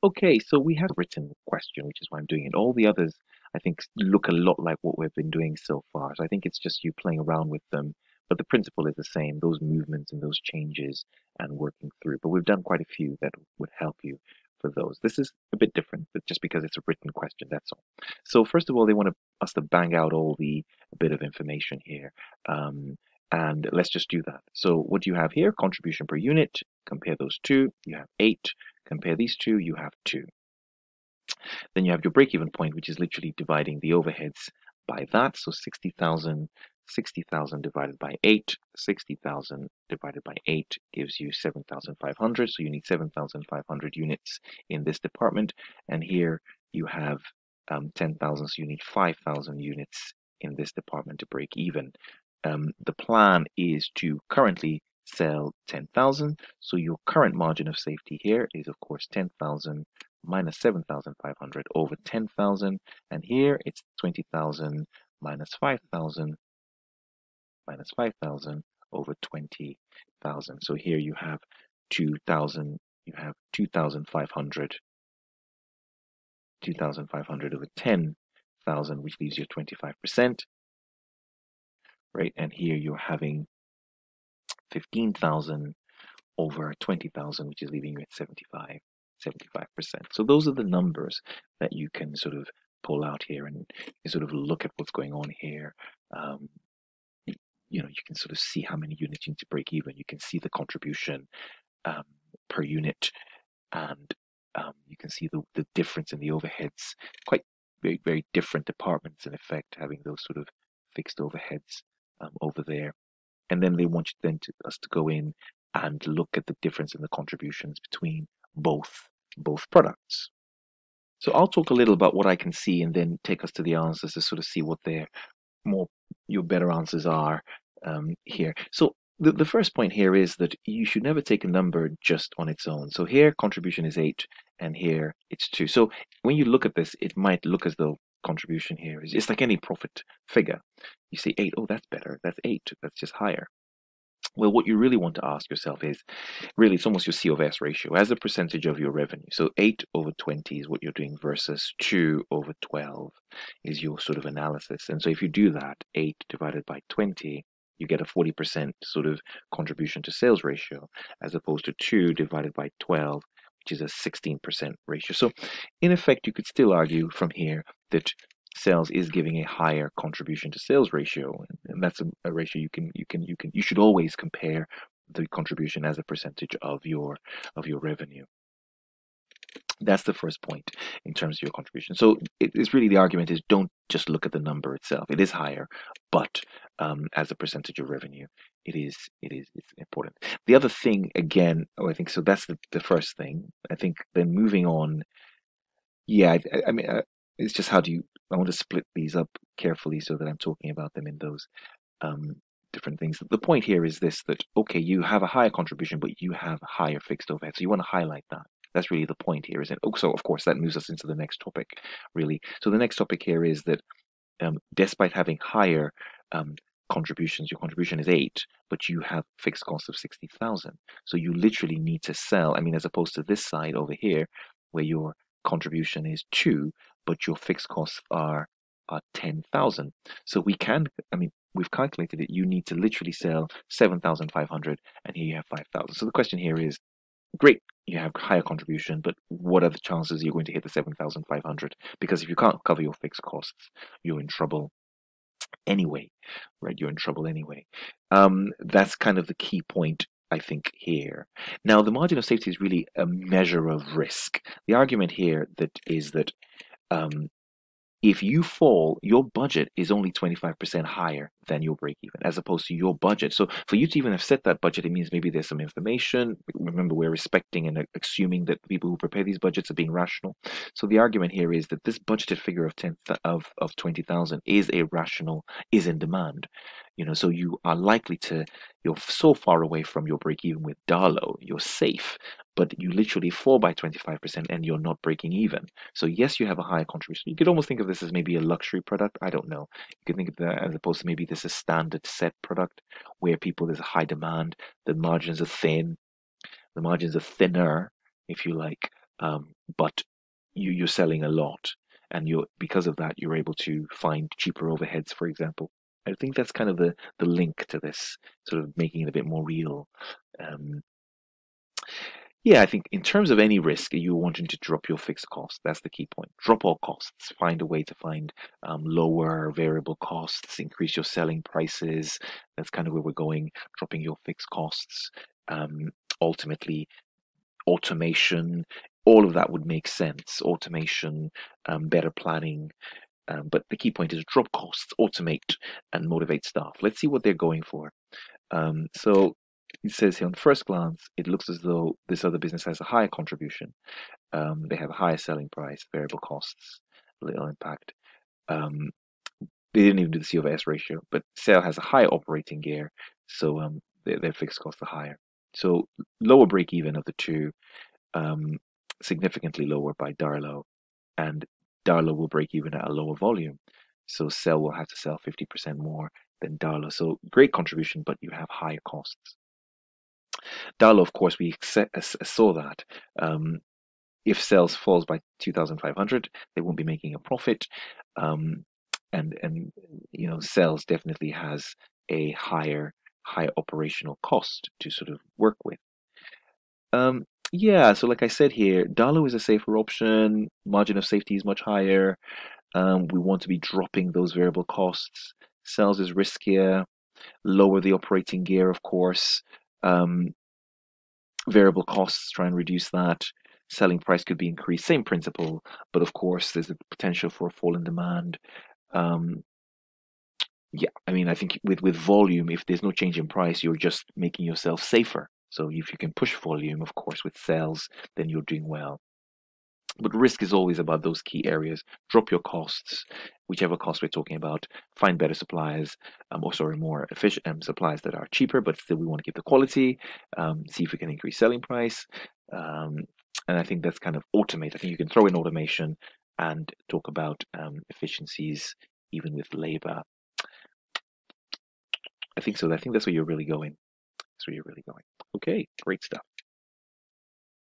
Okay, so we have a written question, which is why I'm doing it. All the others, I think, look a lot like what we've been doing so far. So I think it's just you playing around with them, but the principle is the same, those movements and those changes and working through. But we've done quite a few that would help you for those. This is a bit different, but just because it's a written question, that's all. So first of all, they want us to bang out all the bit of information here. And let's just do that. So what do you have here? Contribution per unit. Compare those two. You have 8. Compare these two, you have 2. Then you have your break-even point, which is literally dividing the overheads by that. So 60,000 divided by 8, 60,000 divided by 8 gives you 7,500. So you need 7,500 units in this department. And here you have 10,000, so you need 5,000 units in this department to break even. The plan is to currently sell 10,000. So your current margin of safety here is, of course, 10,000 minus 7,500 over 10,000. And here it's 20,000 minus 5,000 over 20,000. So here you have 2,000, you have 2,500 over 10,000, which leaves you 25%. Right, and here you're having 15,000 over 20,000, which is leaving you at 75%. So those are the numbers that you can sort of pull out here, and you sort of look at what's going on here. You know, you can sort of see how many units you need to break even. You can see the contribution per unit, and you can see the difference in the overheads. Quite very, very different departments in effect, having those sort of fixed overheads over there. And then they want us to go in and look at the difference in the contributions between both products. So I'll talk a little about what I can see and then take us to the answers to sort of see what your better answers are here. So the first point here is that you should never take a number just on its own. So here contribution is 8 and here it's 2. So when you look at this, it might look as though contribution here is, it's like any profit figure. You say 8, oh, that's better, that's 8, that's just higher. Well, what you really want to ask yourself is, really, it's almost your C of S ratio as a percentage of your revenue. So 8 over 20 is what you're doing versus 2 over 12 is your sort of analysis. And so if you do that, 8 divided by 20, you get a 40% sort of contribution to sales ratio, as opposed to 2 divided by 12, which is a 16% ratio. So in effect, you could still argue from here that sales is giving a higher contribution to sales ratio, and that's a ratio you should always compare the contribution as a percentage of your revenue. That's the first point in terms of your contribution. So it's really, the argument is, don't just look at the number itself. It is higher, but as a percentage of revenue, it's important. The other thing, again, I think, so that's the first thing. I think then moving on, yeah, I mean, it's just how do you, I want to split these up carefully so that I'm talking about them in those different things. The point here is this, that, okay, you have a higher contribution, but you have higher fixed overhead. So you want to highlight that. That's really the point here, isn't it? Oh, so of course that moves us into the next topic, really. So the next topic here is that despite having higher contributions, your contribution is 8, but you have fixed costs of 60,000. So you literally need to sell, I mean, as opposed to this side over here, where your contribution is 2, but your fixed costs are 10,000. So we can, I mean, we've calculated it. You need to literally sell 7,500, and here you have 5,000. So the question here is, great, you have higher contribution, but what are the chances you're going to hit the 7,500? Because if you can't cover your fixed costs, you're in trouble anyway, right? You're in trouble anyway. That's kind of the key point, I think, here. Now, the margin of safety is really a measure of risk. The argument here is that if you fall, your budget is only 25% higher than your break even, as opposed to your budget. So for you to even have set that budget, it means maybe there's some information. Remember, we're respecting and assuming that people who prepare these budgets are being rational. So the argument here is that this budgeted figure of 20,000 is is in demand. You know, so you are likely to, you're so far away from your break even with Darlow, you're safe, but you literally fall by 25% and you're not breaking even. So yes, you have a higher contribution. You could almost think of this as maybe a luxury product. I don't know. You could think of that as opposed to maybe this is a standard set product where there's a high demand, the margins are thin, the margins are thinner, if you like, but you're selling a lot, and because of that you're able to find cheaper overheads, for example. I think that's kind of the link to this, sort of making it a bit more real. Um, yeah, I think in terms of any risk, you're wanting to drop your fixed cost. That's the key point. Drop all costs. Find a way to find lower variable costs. Increase your selling prices. That's kind of where we're going. Dropping your fixed costs. Ultimately, automation. All of that would make sense. Automation, better planning. But the key point is drop costs, automate, and motivate staff. Let's see what they're going for. So it says here, on first glance, it looks as though this other business has a higher contribution. They have a higher selling price, variable costs, little impact. They didn't even do the C over S ratio, but Sale has a higher operating gear, so their fixed costs are higher. So lower break even of the two, significantly lower by Darlow, and Darlow will break even at a lower volume. So Sale will have to sell 50% more than Darlow. So great contribution, but you have higher costs. Darlow, of course, we saw that. If sales falls by 2,500, they won't be making a profit. And sales definitely has a higher operational cost to sort of work with. Yeah, so like I said here, Darlow is a safer option. Margin of safety is much higher. We want to be dropping those variable costs. Sales is riskier. Lower the operating gear, of course. Variable costs, try and reduce that. Selling price could be increased. Same principle, but of course, there's the potential for a fall in demand. Yeah, I mean, I think with volume, if there's no change in price, you're just making yourself safer. So if you can push volume, of course, with sales, then you're doing well. But risk is always about those key areas. Drop your costs, whichever cost we're talking about. Find better suppliers, more efficient suppliers that are cheaper, but still we want to keep the quality. See if we can increase selling price. And I think that's kind of automate. I think you can throw in automation and talk about efficiencies, even with labor. I think so. I think that's where you're really going. That's where you're really going. Okay, great stuff.